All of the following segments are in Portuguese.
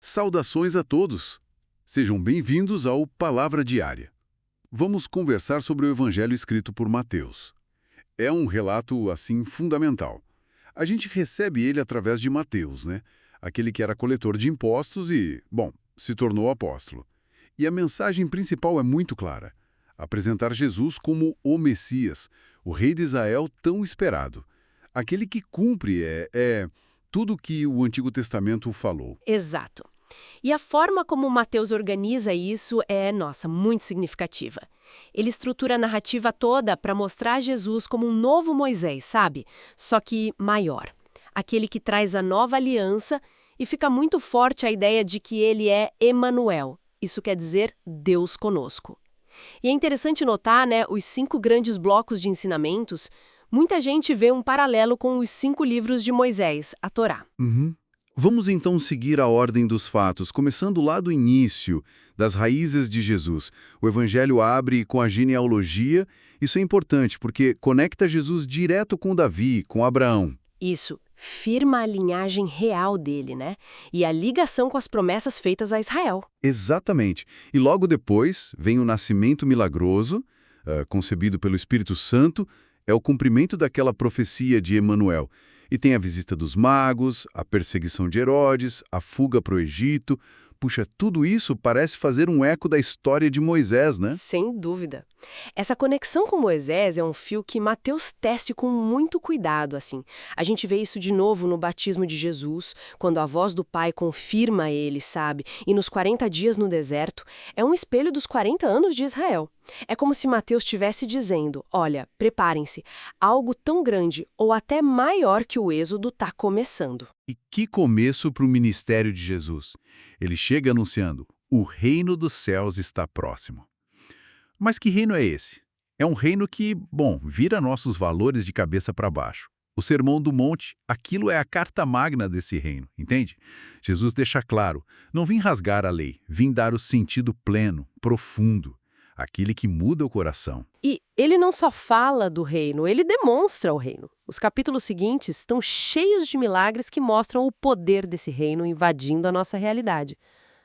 Saudações a todos! Sejam bem-vindos ao Palavra Diária. Vamos conversar sobre o Evangelho escrito por Mateus. É um relato, assim, fundamental. A gente recebe ele através de Mateus, né? Aquele que era coletor de impostos e, bom, se tornou apóstolo. E a mensagem principal é muito clara: apresentar Jesus como o Messias, o rei de Israel tão esperado. Aquele que cumpre tudo o que o Antigo Testamento falou. Exato. E a forma como Mateus organiza isso é, muito significativa. Ele estrutura a narrativa toda para mostrar Jesus como um novo Moisés, sabe? Só que maior. Aquele que traz a nova aliança, e fica muito forte a ideia de que ele é Emanuel. Isso quer dizer Deus conosco. E é interessante notar, os 5 grandes blocos de ensinamentos. Muita gente vê um paralelo com os 5 livros de Moisés, a Torá. Vamos então seguir a ordem dos fatos, começando lá do início, das raízes de Jesus. O Evangelho abre com a genealogia. Isso é importante porque conecta Jesus direto com Davi, com Abraão. Isso firma a linhagem real dele, E a ligação com as promessas feitas a Israel. Exatamente. E logo depois vem o nascimento milagroso, concebido pelo Espírito Santo, é o cumprimento daquela profecia de Emanuel. E tem a visita dos magos, a perseguição de Herodes, a fuga para o Egito. Puxa, tudo isso parece fazer um eco da história de Moisés, né? Sem dúvida. Essa conexão com Moisés é um fio que Mateus tece com muito cuidado, assim. A gente vê isso de novo no batismo de Jesus, quando a voz do Pai confirma ele, sabe? E nos 40 dias no deserto, é um espelho dos 40 anos de Israel. É como se Mateus estivesse dizendo, olha, preparem-se, algo tão grande ou até maior que o Êxodo está começando. E que começo para o ministério de Jesus. Ele chega anunciando, o reino dos céus está próximo. Mas que reino é esse? É um reino que, vira nossos valores de cabeça para baixo. O Sermão do Monte, aquilo é a carta magna desse reino, entende? Jesus deixa claro, não vim rasgar a lei, vim dar o sentido pleno, profundo, aquele que muda o coração. E ele não só fala do reino, ele demonstra o reino. Os capítulos seguintes estão cheios de milagres que mostram o poder desse reino invadindo a nossa realidade.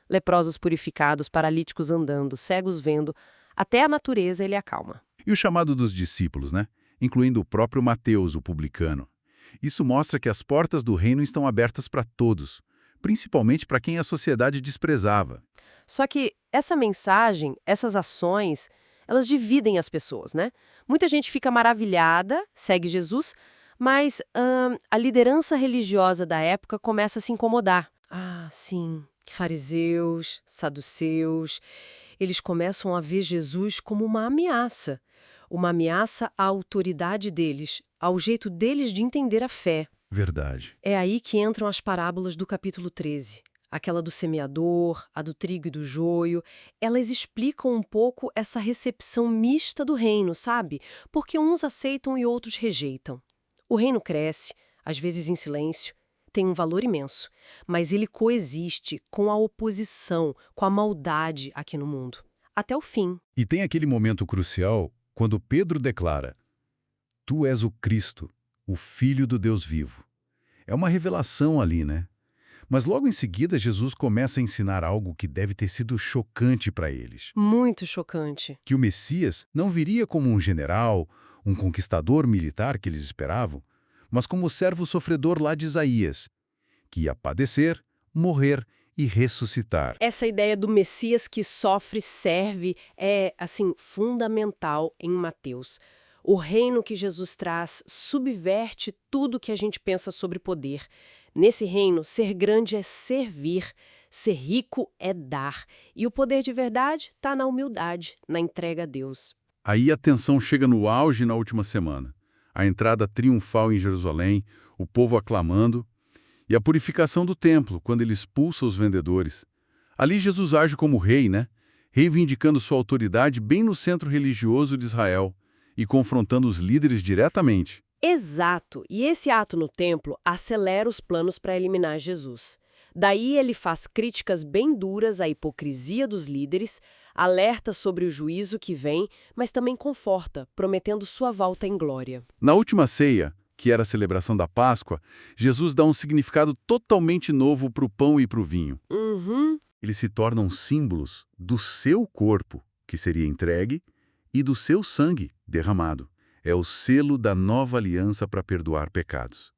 Leprosos purificados, paralíticos andando, cegos vendo, até a natureza ele acalma. E o chamado dos discípulos, né? Incluindo o próprio Mateus, o publicano. Isso mostra que as portas do reino estão abertas para todos, principalmente para quem a sociedade desprezava. Só que essa mensagem, essas ações, elas dividem as pessoas, Muita gente fica maravilhada, segue Jesus, mas a liderança religiosa da época começa a se incomodar. Ah, sim, fariseus, saduceus, eles começam a ver Jesus como uma ameaça à autoridade deles, ao jeito deles de entender a fé. Verdade. É aí que entram as parábolas do capítulo 13. Aquela do semeador, a do trigo e do joio, elas explicam um pouco essa recepção mista do reino, sabe? Porque uns aceitam e outros rejeitam. O reino cresce, às vezes em silêncio, tem um valor imenso, mas ele coexiste com a oposição, com a maldade aqui no mundo. Até o fim. E tem aquele momento crucial quando Pedro declara: Tu és o Cristo, o Filho do Deus vivo. É uma revelação ali, né? Mas logo em seguida, Jesus começa a ensinar algo que deve ter sido chocante para eles. Muito chocante. Que o Messias não viria como um general, um conquistador militar que eles esperavam, mas como o servo sofredor lá de Isaías, que ia padecer, morrer e ressuscitar. Essa ideia do Messias que sofre, serve, é, fundamental em Mateus. O reino que Jesus traz subverte tudo que a gente pensa sobre poder. Nesse reino, ser grande é servir, ser rico é dar. E o poder de verdade está na humildade, na entrega a Deus. Aí a tensão chega no auge na última semana. A entrada triunfal em Jerusalém, o povo aclamando, e a purificação do templo, quando ele expulsa os vendedores. Ali Jesus age como rei, Reivindicando sua autoridade bem no centro religioso de Israel e confrontando os líderes diretamente. Exato, e esse ato no templo acelera os planos para eliminar Jesus. Daí ele faz críticas bem duras à hipocrisia dos líderes, alerta sobre o juízo que vem, mas também conforta, prometendo sua volta em glória. Na última ceia, que era a celebração da Páscoa, Jesus dá um significado totalmente novo para o pão e para o vinho. Uhum. Eles se tornam símbolos do seu corpo, que seria entregue, e do seu sangue derramado. É o selo da nova aliança para perdoar pecados,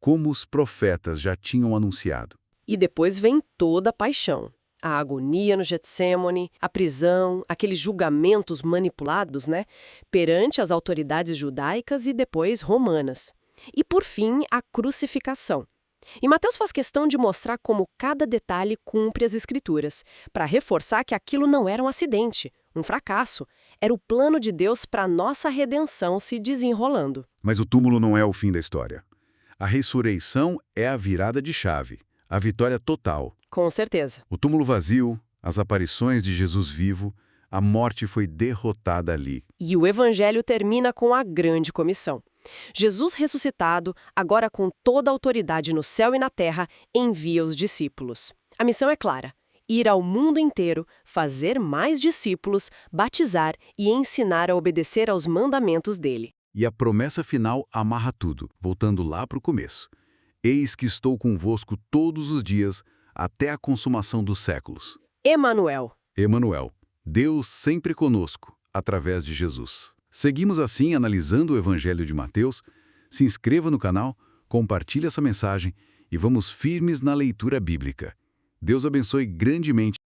como os profetas já tinham anunciado. E depois vem toda a paixão. A agonia no Getsêmani, a prisão, aqueles julgamentos manipulados, né? Perante as autoridades judaicas e depois romanas. E, por fim, a crucificação. E Mateus faz questão de mostrar como cada detalhe cumpre as Escrituras, para reforçar que aquilo não era um acidente, um fracasso. Era o plano de Deus para a nossa redenção se desenrolando. Mas o túmulo não é o fim da história. A ressurreição é a virada de chave, a vitória total. Com certeza. O túmulo vazio, as aparições de Jesus vivo, a morte foi derrotada ali. E o Evangelho termina com a grande comissão. Jesus ressuscitado, agora com toda a autoridade no céu e na terra, envia os discípulos. A missão é clara: ir ao mundo inteiro, fazer mais discípulos, batizar e ensinar a obedecer aos mandamentos dele. E a promessa final amarra tudo, voltando lá para o começo. Eis que estou convosco todos os dias, até a consumação dos séculos. Emanuel. Emanuel, Deus sempre conosco, através de Jesus. Seguimos assim analisando o Evangelho de Mateus. Se inscreva no canal, compartilhe essa mensagem e vamos firmes na leitura bíblica. Deus abençoe grandemente